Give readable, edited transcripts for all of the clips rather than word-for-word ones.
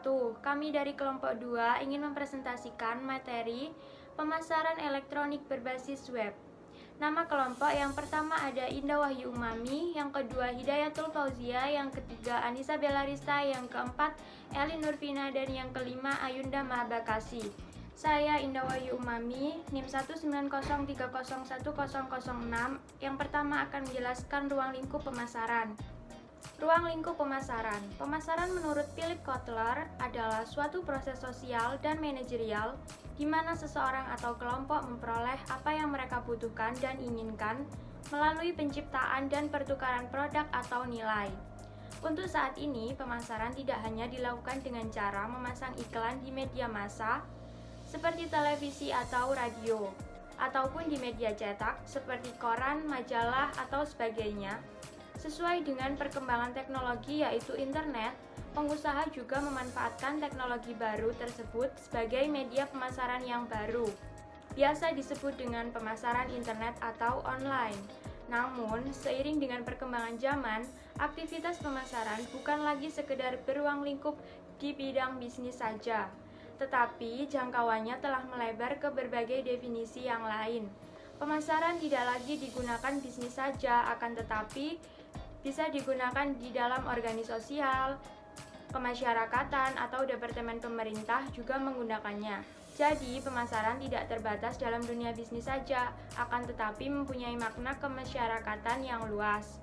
wabarakatuh. Kami dari kelompok 2 ingin mempresentasikan materi pemasaran elektronik berbasis web. Nama kelompok yang pertama ada Indah Wahyu Umami, yang kedua Hidayatul Fauzia, yang ketiga Anissa Belarista, yang keempat Elin Nurvina, dan yang kelima Ayunda Mahabakasi. Saya Indah Wahyu Umami, NIM 190301006. Yang pertama akan menjelaskan ruang lingkup pemasaran. Ruang lingkup pemasaran. Pemasaran menurut Philip Kotler adalah suatu proses sosial dan manajerial di mana seseorang atau kelompok memperoleh apa yang mereka butuhkan dan inginkan melalui penciptaan dan pertukaran produk atau nilai. Untuk saat ini, pemasaran tidak hanya dilakukan dengan cara memasang iklan di media massa seperti televisi atau radio, ataupun di media cetak seperti koran, majalah, atau sebagainya. Sesuai dengan perkembangan teknologi yaitu internet, pengusaha juga memanfaatkan teknologi baru tersebut sebagai media pemasaran yang baru. Biasa disebut dengan pemasaran internet atau online. Namun, seiring dengan perkembangan zaman, aktivitas pemasaran bukan lagi sekedar beruang lingkup di bidang bisnis saja, tetapi jangkauannya telah melebar ke berbagai definisi yang lain. Pemasaran tidak lagi digunakan bisnis saja, akan tetapi bisa digunakan di dalam organisasi sosial, kemasyarakatan, atau departemen pemerintah juga menggunakannya. Jadi, pemasaran tidak terbatas dalam dunia bisnis saja, akan tetapi mempunyai makna kemasyarakatan yang luas.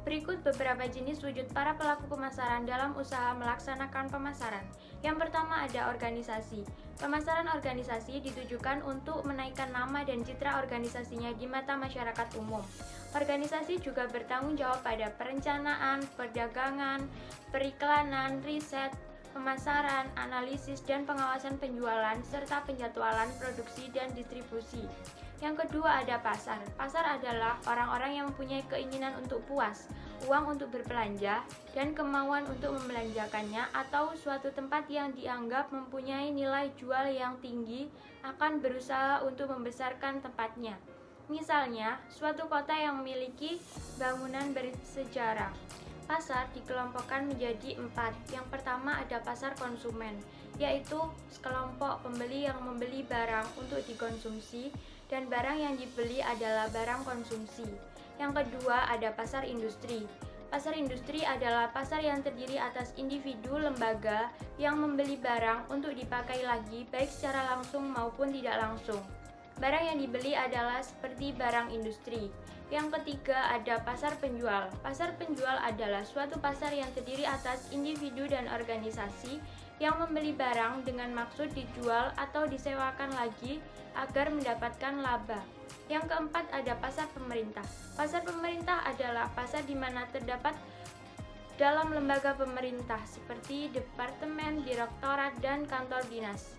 Berikut beberapa jenis wujud para pelaku pemasaran dalam usaha melaksanakan pemasaran. Yang pertama ada organisasi. Pemasaran organisasi ditujukan untuk menaikkan nama dan citra organisasinya di mata masyarakat umum. Organisasi juga bertanggung jawab pada perencanaan, perdagangan, periklanan, riset, pemasaran, analisis, dan pengawasan penjualan, serta penjadwalan produksi dan distribusi. Yang kedua ada pasar. Pasar adalah orang-orang yang mempunyai keinginan untuk puas, uang untuk berbelanja, dan kemauan untuk membelanjakannya, atau suatu tempat yang dianggap mempunyai nilai jual yang tinggi akan berusaha untuk membesarkan tempatnya. Misalnya, suatu kota yang memiliki bangunan bersejarah. Pasar dikelompokkan menjadi 4. Yang pertama ada pasar konsumen, yaitu sekelompok pembeli yang membeli barang untuk dikonsumsi dan barang yang dibeli adalah barang konsumsi. Yang kedua ada pasar industri. Pasar industri adalah pasar yang terdiri atas individu, lembaga yang membeli barang untuk dipakai lagi baik secara langsung maupun tidak langsung. Barang yang dibeli adalah seperti barang industri. Yang ketiga ada pasar penjual. Pasar penjual adalah suatu pasar yang terdiri atas individu dan organisasi yang membeli barang dengan maksud dijual atau disewakan lagi agar mendapatkan laba. Yang keempat ada pasar pemerintah. Pasar pemerintah adalah pasar di mana terdapat dalam lembaga pemerintah seperti departemen, direktorat, dan kantor dinas.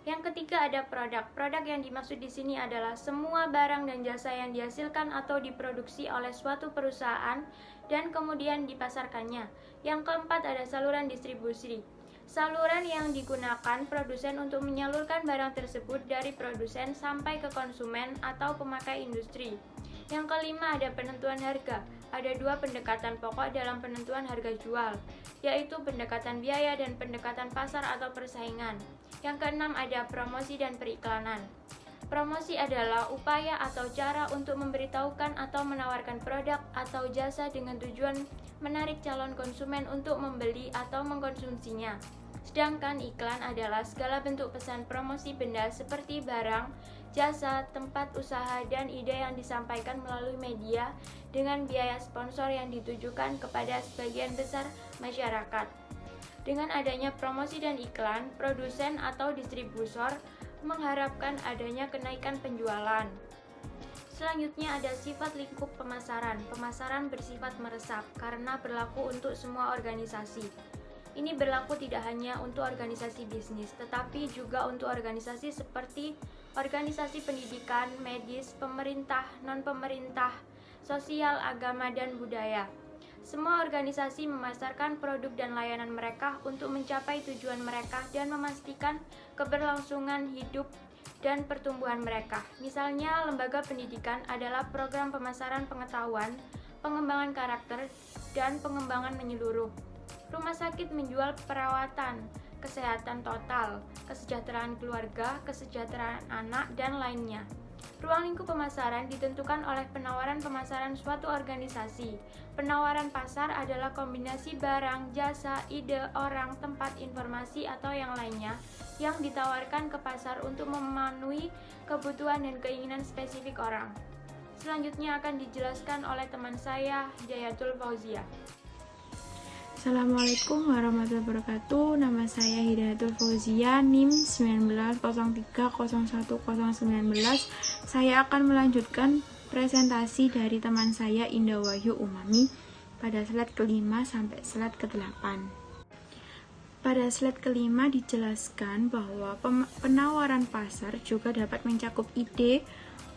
Yang ketiga ada produk. Produk yang dimaksud di sini adalah semua barang dan jasa yang dihasilkan atau diproduksi oleh suatu perusahaan dan kemudian dipasarkannya. Yang keempat ada saluran distribusi. Saluran yang digunakan produsen untuk menyalurkan barang tersebut dari produsen sampai ke konsumen atau pemakai industri. Yang kelima ada penentuan harga. Ada 2 pendekatan pokok dalam penentuan harga jual, yaitu pendekatan biaya dan pendekatan pasar atau persaingan. Yang keenam ada promosi dan periklanan. Promosi adalah upaya atau cara untuk memberitahukan atau menawarkan produk atau jasa dengan tujuan menarik calon konsumen untuk membeli atau mengkonsumsinya. Sedangkan iklan adalah segala bentuk pesan promosi benda seperti barang, jasa, tempat usaha, dan ide yang disampaikan melalui media dengan biaya sponsor yang ditujukan kepada sebagian besar masyarakat. Dengan adanya promosi dan iklan, produsen atau distributor mengharapkan adanya kenaikan penjualan. Selanjutnya ada sifat lingkup pemasaran. Pemasaran bersifat meresap karena berlaku untuk semua organisasi. Ini berlaku tidak hanya untuk organisasi bisnis, tetapi juga untuk organisasi seperti organisasi pendidikan, medis, pemerintah, non-pemerintah, sosial, agama, dan budaya. Semua organisasi memasarkan produk dan layanan mereka untuk mencapai tujuan mereka dan memastikan keberlangsungan hidup dan pertumbuhan mereka. Misalnya, lembaga pendidikan adalah program pemasaran pengetahuan, pengembangan karakter, dan pengembangan menyeluruh. Rumah sakit menjual perawatan, kesehatan total, kesejahteraan keluarga, kesejahteraan anak, dan lainnya. Ruang lingkup pemasaran ditentukan oleh penawaran pemasaran suatu organisasi. Penawaran pasar adalah kombinasi barang, jasa, ide, orang, tempat, informasi, atau yang lainnya yang ditawarkan ke pasar untuk memenuhi kebutuhan dan keinginan spesifik orang. Selanjutnya akan dijelaskan oleh teman saya, Hidayatul Fauzia. Assalamualaikum warahmatullahi wabarakatuh. Nama saya Hidayatul Fauzia, NIM 1903011019. Saya akan melanjutkan presentasi dari teman saya Indah Wahyu Umami pada slide ke-5 sampai slide ke-8. Pada slide ke-5 dijelaskan bahwa penawaran pasar juga dapat mencakup ide,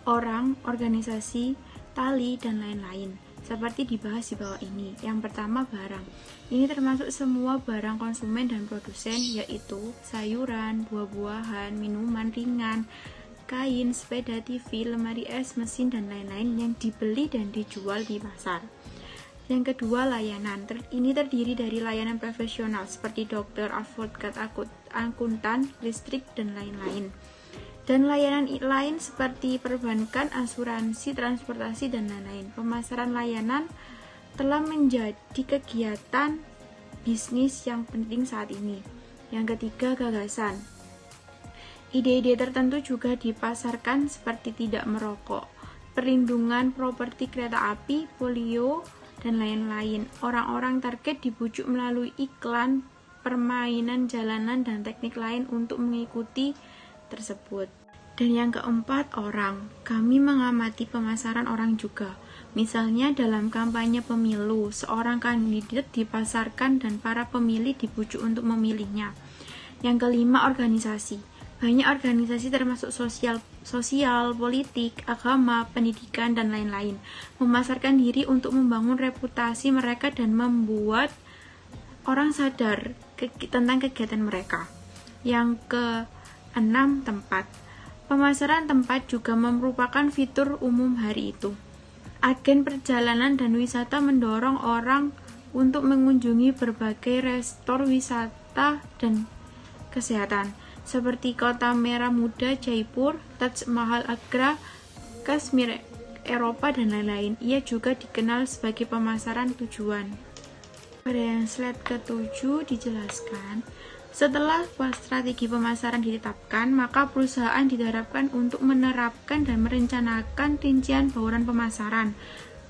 orang, organisasi, tali, dan lain-lain. Seperti dibahas di bawah ini. Yang pertama, barang. Ini termasuk semua barang konsumen dan produsen, yaitu sayuran, buah-buahan, minuman ringan, kain, sepeda, TV, lemari es, mesin, dan lain-lain yang dibeli dan dijual di pasar. Yang kedua, layanan. Ini terdiri dari layanan profesional seperti dokter, advokat, akuntan, listrik, dan lain-lain. Dan layanan lain seperti perbankan, asuransi, transportasi, dan lain-lain. Pemasaran layanan telah menjadi kegiatan bisnis yang penting saat ini. Yang ketiga, gagasan. Ide-ide tertentu juga dipasarkan seperti tidak merokok, perlindungan properti kereta api, polio, dan lain-lain. Orang-orang target dibujuk melalui iklan, permainan jalanan, dan teknik lain untuk mengikuti tersebut. Dan yang keempat, orang. Kami mengamati pemasaran orang juga. Misalnya dalam kampanye pemilu, seorang kandidat dipasarkan dan para pemilih dibujuk untuk memilihnya. Yang kelima, organisasi. Banyak organisasi termasuk sosial, politik, agama, pendidikan, dan lain-lain memasarkan diri untuk membangun reputasi mereka dan membuat orang sadar tentang kegiatan mereka. Yang keenam, tempat. Pemasaran tempat juga merupakan fitur umum hari itu. Agen perjalanan dan wisata mendorong orang untuk mengunjungi berbagai resort wisata dan kesehatan, seperti Kota Merah Muda Jaipur, Taj Mahal Agra, Kashmir Eropa, dan lain-lain. Ia juga dikenal sebagai pemasaran tujuan. Pada yang slide ke-7 dijelaskan, setelah strategi pemasaran ditetapkan, maka perusahaan diharapkan untuk menerapkan dan merencanakan rincian bauran pemasaran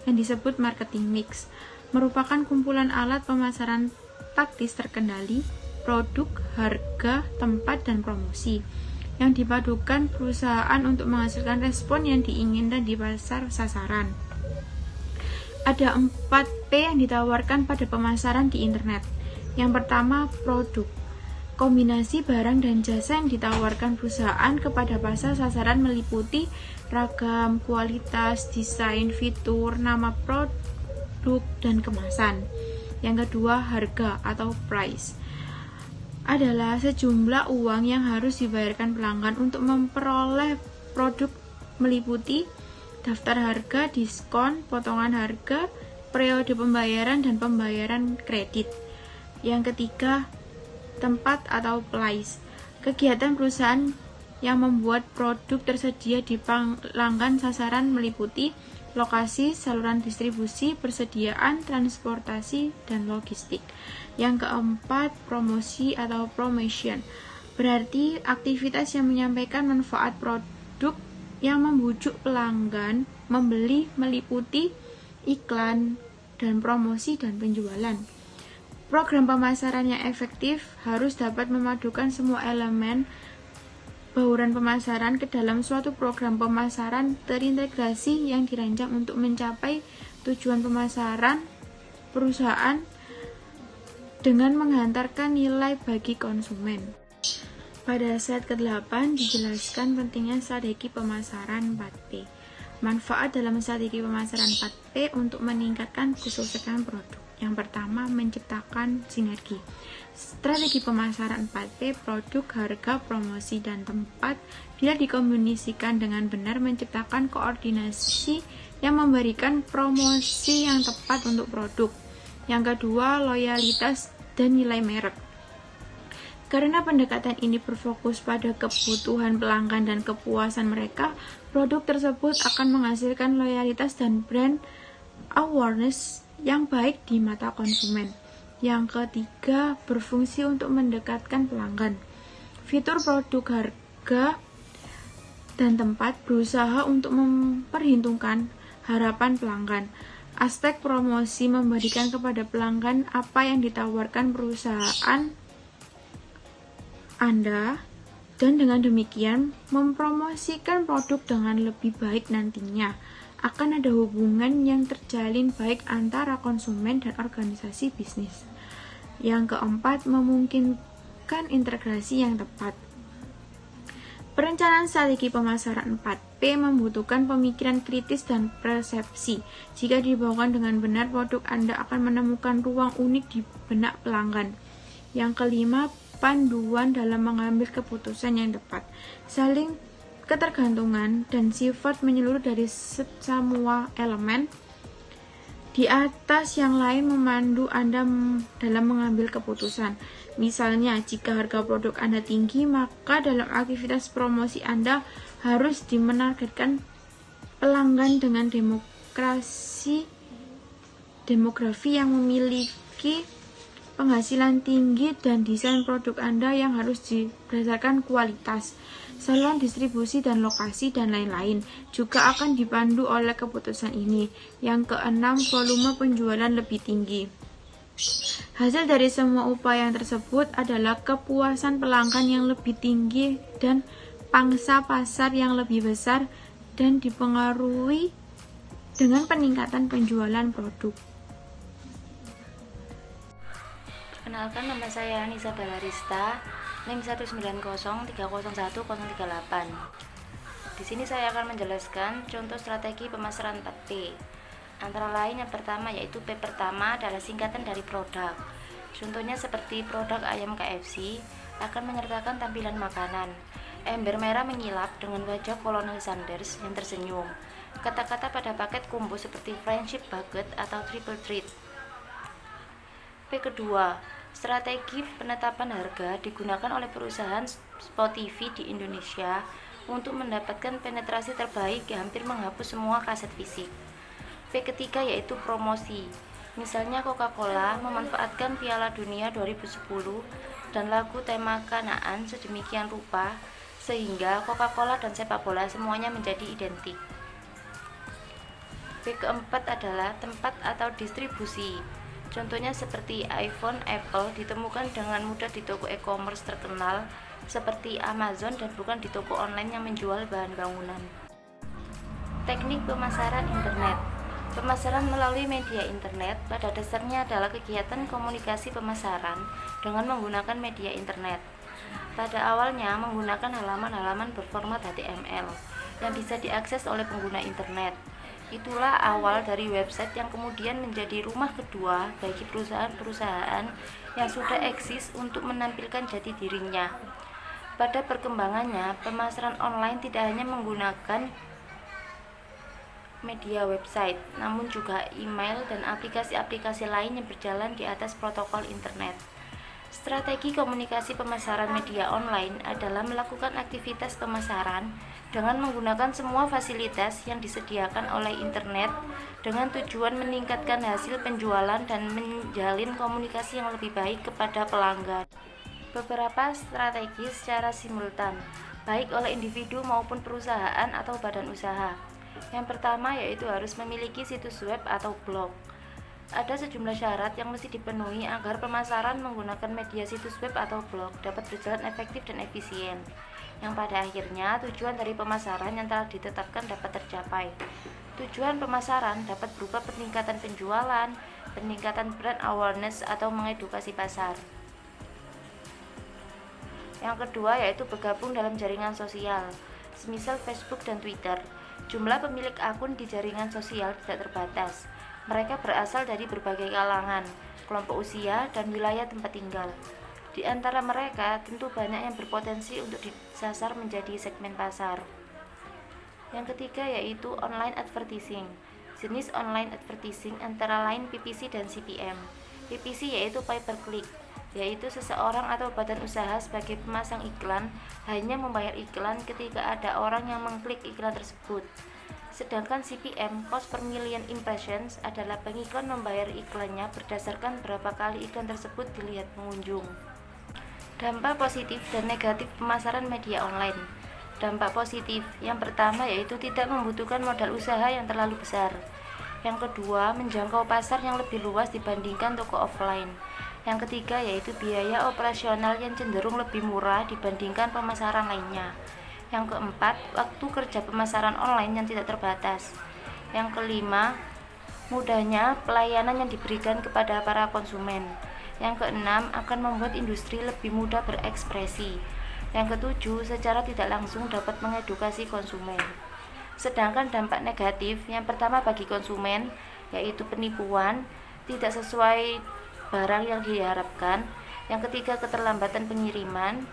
yang disebut marketing mix, merupakan kumpulan alat pemasaran taktis terkendali, produk, harga, tempat, dan promosi yang dipadukan perusahaan untuk menghasilkan respon yang diinginkan di pasar sasaran. Ada 4P yang ditawarkan pada pemasaran di internet. Yang pertama, produk. Kombinasi barang dan jasa yang ditawarkan perusahaan kepada pasar sasaran meliputi ragam, kualitas, desain, fitur, nama produk, dan kemasan. Yang kedua, harga atau price. Adalah sejumlah uang yang harus dibayarkan pelanggan untuk memperoleh produk, meliputi daftar harga, diskon, potongan harga, periode pembayaran, dan pembayaran kredit. Yang ketiga, tempat atau place. Kegiatan perusahaan yang membuat produk tersedia di pelanggan sasaran meliputi lokasi, saluran distribusi, persediaan, transportasi, dan logistik. Yang keempat, promosi atau promotion. Berarti aktivitas yang menyampaikan manfaat produk yang membujuk pelanggan membeli meliputi iklan dan promosi dan penjualan. Program pemasaran yang efektif harus dapat memadukan semua elemen bauran pemasaran ke dalam suatu program pemasaran terintegrasi yang dirancang untuk mencapai tujuan pemasaran perusahaan dengan menghantarkan nilai bagi konsumen. Pada slide ke-8 dijelaskan pentingnya strategi pemasaran 4P. Manfaat dalam strategi pemasaran 4P untuk meningkatkan kesuksesan produk. Yang pertama, menciptakan sinergi. Strategi pemasaran 4P, produk, harga, promosi, dan tempat, bila dikombinasikan dengan benar menciptakan koordinasi yang memberikan promosi yang tepat untuk produk. Yang kedua, loyalitas dan nilai merek. Karena pendekatan ini berfokus pada kebutuhan pelanggan dan kepuasan mereka, produk tersebut akan menghasilkan loyalitas dan brand awareness yang baik di mata konsumen. Yang ketiga, berfungsi untuk mendekatkan pelanggan. Fitur produk, harga, dan tempat berusaha untuk memperhitungkan harapan pelanggan. Aspek promosi memberikan kepada pelanggan apa yang ditawarkan perusahaan Anda, dan dengan demikian mempromosikan produk dengan lebih baik nantinya. Akan ada hubungan yang terjalin baik antara konsumen dan organisasi bisnis. Yang keempat, memungkinkan integrasi yang tepat. Perencanaan strategi pemasaran 4P membutuhkan pemikiran kritis dan persepsi. Jika dibawakan dengan benar, produk Anda akan menemukan ruang unik di benak pelanggan. Yang kelima, panduan dalam mengambil keputusan yang tepat. Saling ketergantungan dan sifat menyeluruh dari semua elemen di atas yang lain memandu Anda dalam mengambil keputusan. Misalnya, jika harga produk Anda tinggi, maka dalam aktivitas promosi Anda harus menargetkan pelanggan dengan demografi yang memiliki penghasilan tinggi, dan desain produk Anda yang harus berdasarkan kualitas, saluran distribusi dan lokasi, dan lain-lain juga akan dipandu oleh keputusan ini. Yang keenam, volume penjualan lebih tinggi. Hasil dari semua upaya yang tersebut adalah kepuasan pelanggan yang lebih tinggi dan pangsa pasar yang lebih besar, dan dipengaruhi dengan peningkatan penjualan produk. Perkenalkan, nama saya Nisa Balarista, NIM 190300138. Di sini saya akan menjelaskan contoh strategi pemasaran 4P. Antara lain, yang pertama yaitu P pertama adalah singkatan dari produk. Contohnya seperti produk ayam KFC akan menyertakan tampilan makanan. Ember merah mengilap dengan wajah Kolonel Sanders yang tersenyum. Kata-kata pada paket combo seperti friendship bucket atau triple treat. P kedua, strategi penetapan harga digunakan oleh perusahaan spot TV di Indonesia untuk mendapatkan penetrasi terbaik yang hampir menghapus semua kaset fisik. P ketiga yaitu promosi. Misalnya Coca-Cola memanfaatkan Piala Dunia 2010 dan lagu tema Kanaan sedemikian rupa sehingga Coca-Cola dan sepak bola semuanya menjadi identik. P keempat adalah tempat atau distribusi. Contohnya seperti iPhone Apple ditemukan dengan mudah di toko e-commerce terkenal seperti Amazon dan bukan di toko online yang menjual bahan bangunan. Teknik pemasaran internet. Pemasaran melalui media internet pada dasarnya adalah kegiatan komunikasi pemasaran dengan menggunakan media internet. Pada awalnya menggunakan halaman-halaman berformat HTML yang bisa diakses oleh pengguna internet. Itulah awal dari website yang kemudian menjadi rumah kedua bagi perusahaan-perusahaan yang sudah eksis untuk menampilkan jati dirinya. Pada perkembangannya, pemasaran online tidak hanya menggunakan media website, namun juga email dan aplikasi-aplikasi lain yang berjalan di atas protokol internet. Strategi komunikasi pemasaran media online adalah melakukan aktivitas pemasaran dengan menggunakan semua fasilitas yang disediakan oleh internet dengan tujuan meningkatkan hasil penjualan dan menjalin komunikasi yang lebih baik kepada pelanggan. Beberapa strategi secara simultan, baik oleh individu maupun perusahaan atau badan usaha. Yang pertama yaitu harus memiliki situs web atau blog. Ada sejumlah syarat yang mesti dipenuhi agar pemasaran menggunakan media situs web atau blog dapat berjalan efektif dan efisien, yang pada akhirnya tujuan dari pemasaran yang telah ditetapkan dapat tercapai. Tujuan pemasaran dapat berupa peningkatan penjualan, peningkatan brand awareness, atau mengedukasi pasar. Yang kedua yaitu bergabung dalam jaringan sosial, semisal Facebook dan Twitter. Jumlah pemilik akun di jaringan sosial tidak terbatas. Mereka berasal dari berbagai kalangan, kelompok usia, dan wilayah tempat tinggal. Di antara mereka, tentu banyak yang berpotensi untuk disasar menjadi segmen pasar. Yang ketiga yaitu online advertising. Jenis online advertising antara lain PPC dan CPM. PPC yaitu pay per click, yaitu seseorang atau badan usaha sebagai pemasang iklan hanya membayar iklan ketika ada orang yang mengklik iklan tersebut. Sedangkan CPM, cost per million impressions, adalah pengiklan membayar iklannya berdasarkan berapa kali iklan tersebut dilihat pengunjung. Dampak positif dan negatif pemasaran media online. Dampak positif, yang pertama yaitu tidak membutuhkan modal usaha yang terlalu besar. Yang kedua, menjangkau pasar yang lebih luas dibandingkan toko offline. Yang ketiga yaitu biaya operasional yang cenderung lebih murah dibandingkan pemasaran lainnya. Yang keempat, waktu kerja pemasaran online yang tidak terbatas. Yang kelima, mudahnya pelayanan yang diberikan kepada para konsumen. Yang keenam, akan membuat industri lebih mudah berekspresi. Yang ketujuh, secara tidak langsung dapat mengedukasi konsumen. Sedangkan dampak negatif, yang pertama bagi konsumen, yaitu penipuan, tidak sesuai barang yang diharapkan. Yang ketiga, keterlambatan pengiriman.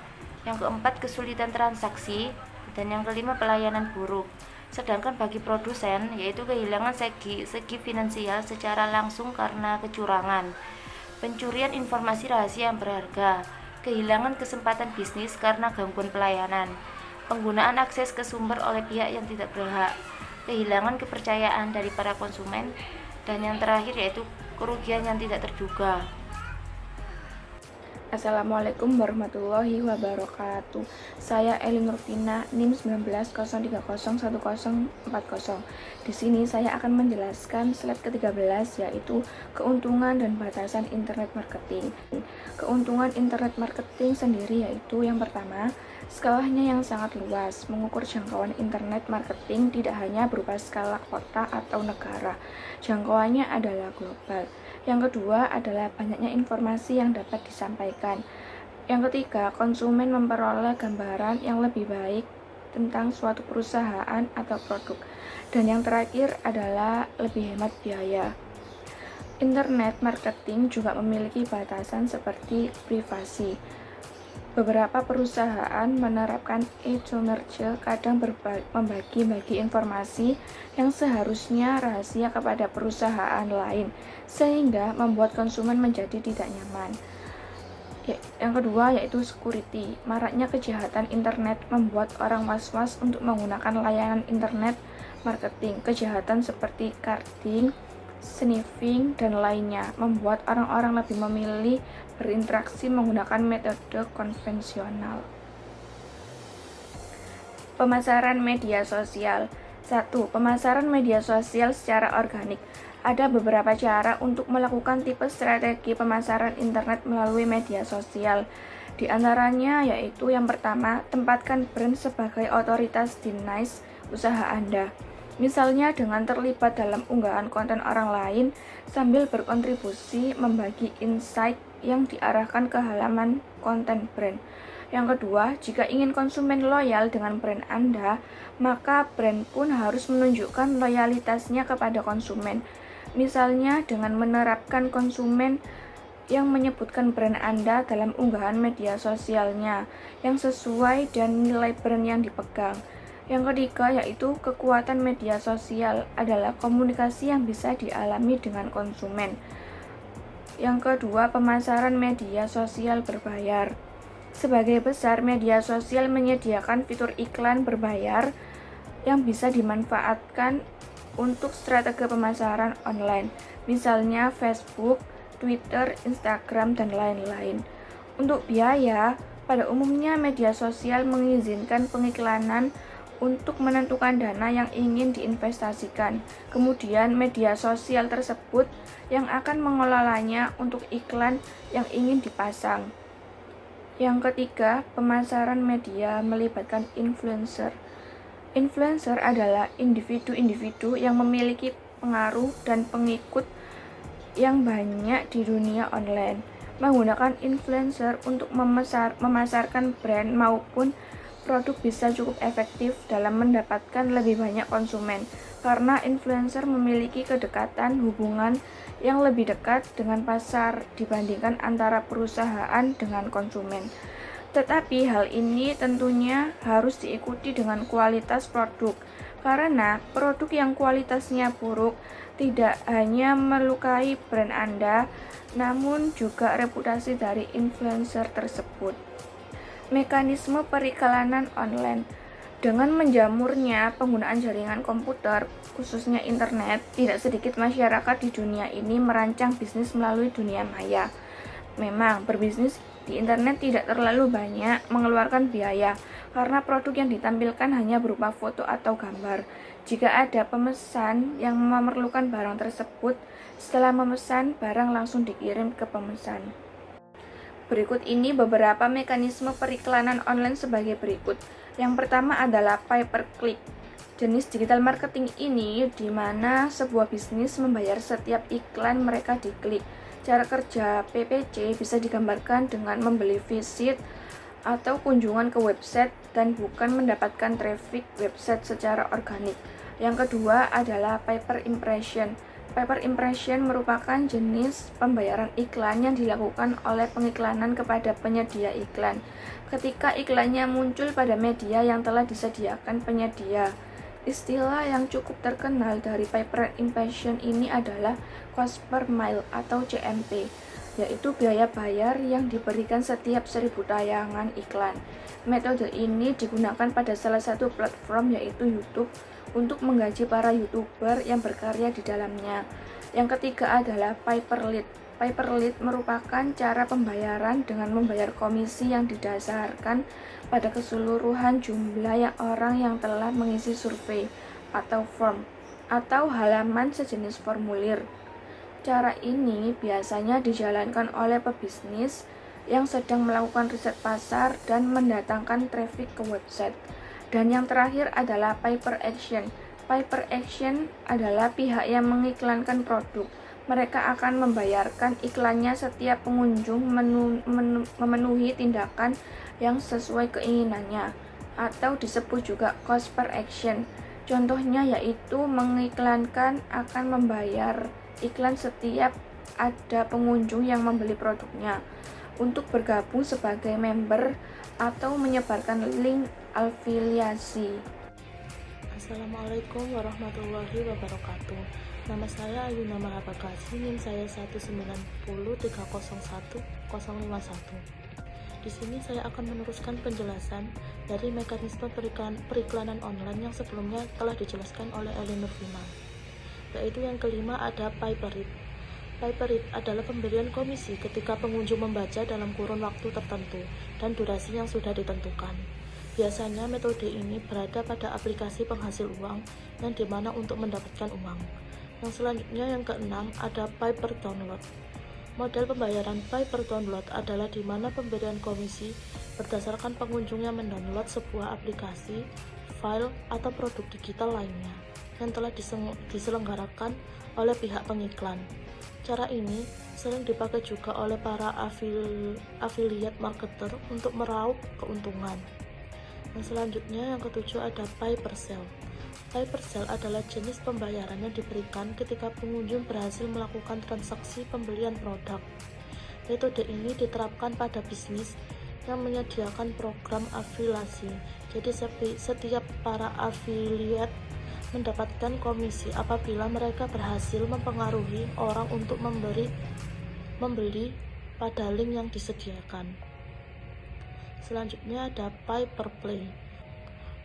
Yang keempat, kesulitan transaksi. Dan yang kelima, pelayanan buruk. Sedangkan bagi produsen, yaitu kehilangan segi finansial secara langsung karena kecurangan, pencurian informasi rahasia yang berharga, kehilangan kesempatan bisnis karena gangguan pelayanan, penggunaan akses ke sumber oleh pihak yang tidak berhak, kehilangan kepercayaan dari para konsumen, dan yang terakhir yaitu kerugian yang tidak terduga. Assalamualaikum warahmatullahi wabarakatuh. Saya Elin Nurvina, NIM 19,30101040. Di sini saya akan menjelaskan slide ke-13, yaitu keuntungan dan batasan internet marketing. Keuntungan internet marketing sendiri yaitu yang pertama, skalanya yang sangat luas. Mengukur jangkauan internet marketing tidak hanya berupa skala kota atau negara. Jangkauannya adalah global. Yang kedua adalah banyaknya informasi yang dapat disampaikan. Yang ketiga, konsumen memperoleh gambaran yang lebih baik tentang suatu perusahaan atau produk. Dan yang terakhir adalah lebih hemat biaya. Internet marketing juga memiliki batasan seperti privasi. Beberapa perusahaan menerapkan e-commerce, kadang membagi-bagi informasi yang seharusnya rahasia kepada perusahaan lain, sehingga membuat konsumen menjadi tidak nyaman. Yang kedua yaitu security. Maraknya kejahatan internet membuat orang was-was untuk menggunakan layanan internet marketing. Kejahatan seperti carding, sniffing, dan lainnya membuat orang-orang lebih memilih berinteraksi menggunakan metode konvensional. Pemasaran media sosial. 1. Pemasaran media sosial secara organik. Ada beberapa cara untuk melakukan tipe strategi pemasaran internet melalui media sosial. Di antaranya yaitu yang pertama, tempatkan brand sebagai otoritas di niche usaha Anda. Misalnya dengan terlibat dalam unggahan konten orang lain sambil berkontribusi membagi insight yang diarahkan ke halaman konten brand. Yang kedua, jika ingin konsumen loyal dengan brand Anda, maka brand pun harus menunjukkan loyalitasnya kepada konsumen. Misalnya dengan menerapkan konsumen yang menyebutkan brand Anda dalam unggahan media sosialnya yang sesuai dan nilai brand yang dipegang. Yang ketiga yaitu kekuatan media sosial adalah komunikasi yang bisa dialami dengan konsumen. Yang kedua, pemasaran media sosial berbayar. Sebagai besar, media sosial menyediakan fitur iklan berbayar yang bisa dimanfaatkan untuk strategi pemasaran online, misalnya Facebook, Twitter, Instagram, dan lain-lain. Untuk biaya, pada umumnya media sosial mengizinkan pengiklanan untuk menentukan dana yang ingin diinvestasikan. Kemudian media sosial tersebut yang akan mengelolanya untuk iklan yang ingin dipasang. Yang ketiga, pemasaran media melibatkan influencer. Influencer adalah individu-individu yang memiliki pengaruh dan pengikut yang banyak di dunia online. Menggunakan influencer untuk memasarkan brand maupun produk bisa cukup efektif dalam mendapatkan lebih banyak konsumen karena influencer memiliki kedekatan hubungan yang lebih dekat dengan pasar dibandingkan antara perusahaan dengan konsumen. Tetapi hal ini tentunya harus diikuti dengan kualitas produk. Karena produk yang kualitasnya buruk tidak hanya melukai brand Anda, namun juga reputasi dari influencer tersebut. Mekanisme periklanan online. Dengan menjamurnya penggunaan jaringan komputer, khususnya internet, tidak sedikit masyarakat di dunia ini merancang bisnis melalui dunia maya. Memang, berbisnis di internet tidak terlalu banyak mengeluarkan biaya, karena produk yang ditampilkan hanya berupa foto atau gambar. Jika ada pemesan yang memerlukan barang tersebut, setelah memesan, barang langsung dikirim ke pemesan. Berikut ini beberapa mekanisme periklanan online sebagai berikut. Yang pertama adalah pay-per-click. Jenis digital marketing ini di mana sebuah bisnis membayar setiap iklan mereka diklik. Cara kerja PPC bisa digambarkan dengan membeli visit atau kunjungan ke website dan bukan mendapatkan traffic website secara organik. Yang kedua adalah pay-per-impression. Pay-per-impression merupakan jenis pembayaran iklan yang dilakukan oleh pengiklanan kepada penyedia iklan. Ketika iklannya muncul pada media yang telah disediakan penyedia. Istilah yang cukup terkenal dari pay-per-impression ini adalah cost per mile atau CMP, yaitu biaya bayar yang diberikan setiap 1000 tayangan iklan. Metode ini digunakan pada salah satu platform yaitu YouTube untuk menggaji para YouTuber yang berkarya di dalamnya. Yang ketiga adalah pay-per-lead. Pay-per-lead merupakan cara pembayaran dengan membayar komisi yang didasarkan pada keseluruhan jumlah orang yang telah mengisi survei atau form atau halaman sejenis formulir. Cara ini biasanya dijalankan oleh pebisnis yang sedang melakukan riset pasar dan mendatangkan traffic ke website. Dan yang terakhir adalah pay-per-action. Pay-per-action adalah pihak yang mengiklankan produk. Mereka akan membayarkan iklannya setiap pengunjung memenuhi tindakan yang sesuai keinginannya, atau disebut juga cost per action. Contohnya yaitu mengiklankan akan membayar iklan setiap ada pengunjung yang membeli produknya untuk bergabung sebagai member atau menyebarkan link afiliasi. Assalamualaikum warahmatullahi wabarakatuh. Nama saya Ayuna Mahabagasi, NIM saya 190300101. Di sini saya akan meneruskan penjelasan dari mekanisme periklanan online yang sebelumnya telah dijelaskan oleh Elin Nurfina. Yaitu yang kelima ada pay-per-read. Pay-per-read adalah pemberian komisi ketika pengunjung membaca dalam kurun waktu tertentu dan durasi yang sudah ditentukan. Biasanya metode ini berada pada aplikasi penghasil uang yang dimana untuk mendapatkan uang. Yang selanjutnya yang keenam ada pay-per-download. Model pembayaran pay-per-download adalah di mana pemberian komisi berdasarkan pengunjung yang mendownload sebuah aplikasi, file, atau produk digital lainnya yang telah diselenggarakan oleh pihak pengiklan. Cara ini sering dipakai juga oleh para affiliate marketer untuk meraup keuntungan. Yang selanjutnya yang ketujuh ada pay-per-sale. Pay-per-sale adalah jenis pembayaran yang diberikan ketika pengunjung berhasil melakukan transaksi pembelian produk. Metode ini diterapkan pada bisnis yang menyediakan program afiliasi. Jadi setiap para affiliate mendapatkan komisi apabila mereka berhasil mempengaruhi orang untuk membeli pada link yang disediakan. Selanjutnya ada pay-per-play.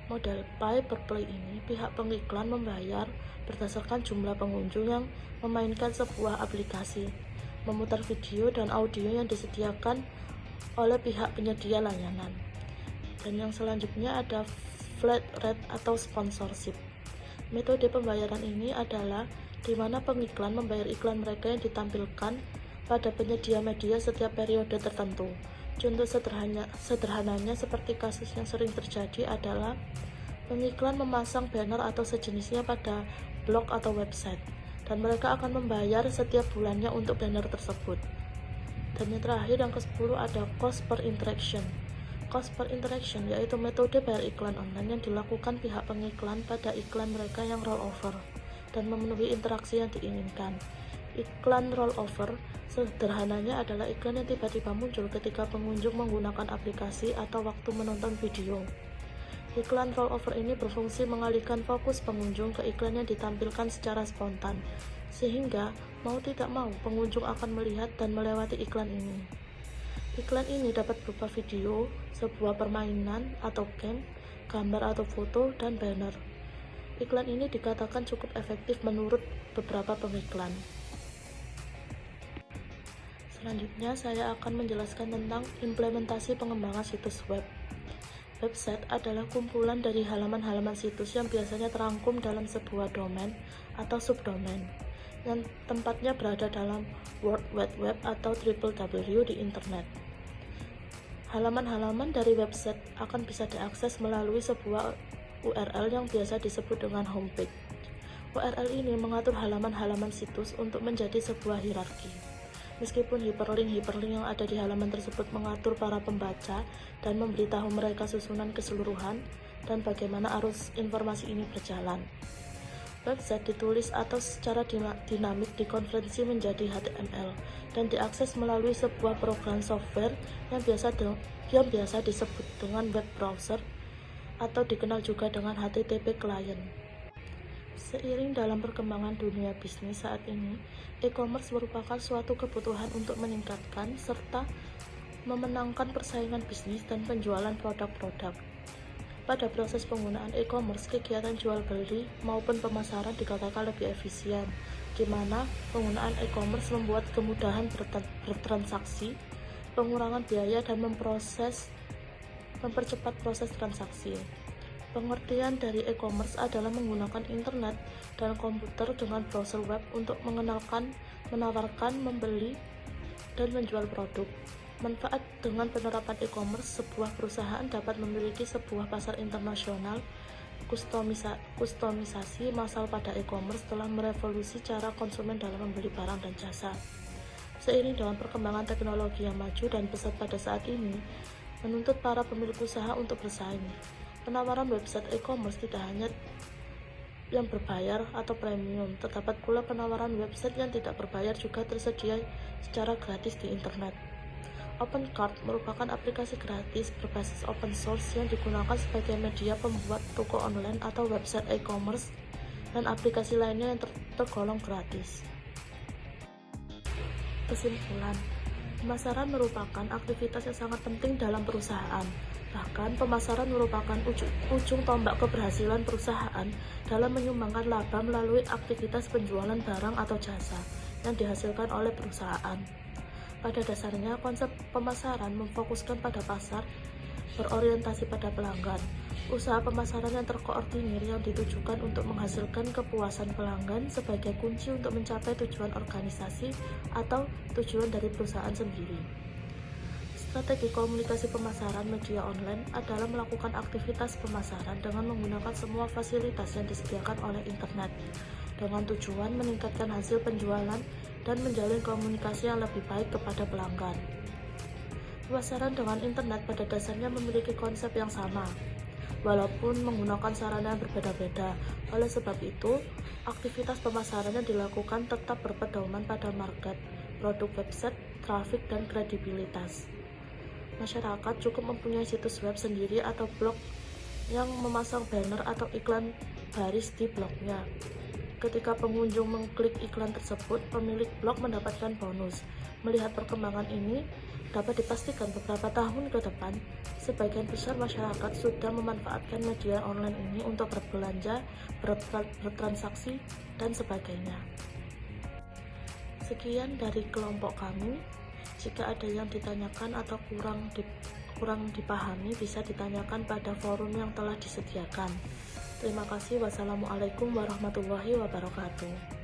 Model pay-per-play ini pihak pengiklan membayar berdasarkan jumlah pengunjung yang memainkan sebuah aplikasi, memutar video dan audio yang disediakan oleh pihak penyedia layanan. Dan yang selanjutnya ada flat rate atau sponsorship. Metode pembayaran ini adalah di mana pengiklan membayar iklan mereka yang ditampilkan pada penyedia media setiap periode tertentu. Contoh sederhananya seperti kasus yang sering terjadi adalah pengiklan memasang banner atau sejenisnya pada blog atau website, dan mereka akan membayar setiap bulannya untuk banner tersebut. Dan yang terakhir yang ke-10 ada cost per interaction. Cost per interaction yaitu metode bayar iklan online yang dilakukan pihak pengiklan pada iklan mereka yang rollover dan memenuhi interaksi yang diinginkan. Iklan rollover sederhananya adalah iklan yang tiba-tiba muncul ketika pengunjung menggunakan aplikasi atau waktu menonton video. Iklan rollover ini berfungsi mengalihkan fokus pengunjung ke iklan yang ditampilkan secara spontan, sehingga mau tidak mau pengunjung akan melihat dan melewati iklan ini. Iklan ini dapat berupa video, sebuah permainan atau game, gambar atau foto, dan banner. Iklan ini dikatakan cukup efektif menurut beberapa pengiklan. Selanjutnya, saya akan menjelaskan tentang implementasi pengembangan situs web. Website adalah kumpulan dari halaman-halaman situs yang biasanya terangkum dalam sebuah domain atau subdomain, yang tempatnya berada dalam World Wide Web atau www di internet. Halaman-halaman dari website akan bisa diakses melalui sebuah URL yang biasa disebut dengan homepage. URL ini mengatur halaman-halaman situs untuk menjadi sebuah hierarki. Meskipun hiperlink yang ada di halaman tersebut mengatur para pembaca dan memberitahu mereka susunan keseluruhan dan bagaimana arus informasi ini berjalan. Website ditulis atau secara dinamik dikonversi menjadi HTML dan diakses melalui sebuah program software yang biasa disebut dengan web browser atau dikenal juga dengan HTTP client. Seiring dalam perkembangan dunia bisnis saat ini, e-commerce merupakan suatu kebutuhan untuk meningkatkan serta memenangkan persaingan bisnis dan penjualan produk-produk. Pada proses penggunaan e-commerce, kegiatan jual beli maupun pemasaran dikatakan lebih efisien, di mana penggunaan e-commerce membuat kemudahan bertransaksi, pengurangan biaya, dan mempercepat proses transaksi. Pengertian dari e-commerce adalah menggunakan internet dan komputer dengan browser web untuk menawarkan, membeli, dan menjual produk. Manfaat dengan penerapan e-commerce, sebuah perusahaan dapat memiliki sebuah pasar internasional. Kustomisasi massal pada e-commerce telah merevolusi cara konsumen dalam membeli barang dan jasa. Seiring dengan perkembangan teknologi yang maju dan pesat pada saat ini, menuntut para pemilik usaha untuk bersaing. Penawaran website e-commerce tidak hanya yang berbayar atau premium, terdapat pula penawaran website yang tidak berbayar juga tersedia secara gratis di internet. OpenCart merupakan aplikasi gratis berbasis open source yang digunakan sebagai media pembuat toko online atau website e-commerce dan aplikasi lainnya yang tergolong gratis. Kesimpulan, pemasaran merupakan aktivitas yang sangat penting dalam perusahaan. Bahkan, pemasaran merupakan ujung tombak keberhasilan perusahaan dalam menyumbangkan laba melalui aktivitas penjualan barang atau jasa yang dihasilkan oleh perusahaan. Pada dasarnya, konsep pemasaran memfokuskan pada pasar, berorientasi pada pelanggan. Usaha pemasaran yang terkoordinir yang ditujukan untuk menghasilkan kepuasan pelanggan sebagai kunci untuk mencapai tujuan organisasi atau tujuan dari perusahaan sendiri. Strategi komunikasi pemasaran media online adalah melakukan aktivitas pemasaran dengan menggunakan semua fasilitas yang disediakan oleh internet, dengan tujuan meningkatkan hasil penjualan dan menjalin komunikasi yang lebih baik kepada pelanggan. Pemasaran dengan internet pada dasarnya memiliki konsep yang sama, walaupun menggunakan sarana yang berbeda-beda. Oleh sebab itu, aktivitas pemasaran yang dilakukan tetap berpedoman pada market, produk website, traffic, dan kredibilitas. Masyarakat cukup mempunyai situs web sendiri atau blog yang memasang banner atau iklan baris di blognya. Ketika pengunjung mengklik iklan tersebut, pemilik blog mendapatkan bonus. Melihat perkembangan ini, dapat dipastikan beberapa tahun ke depan, sebagian besar masyarakat sudah memanfaatkan media online ini untuk berbelanja, bertransaksi, dan sebagainya. Sekian dari kelompok kami. Jika ada yang ditanyakan atau kurang dipahami, bisa ditanyakan pada forum yang telah disediakan. Terima kasih. Wassalamualaikum warahmatullahi wabarakatuh.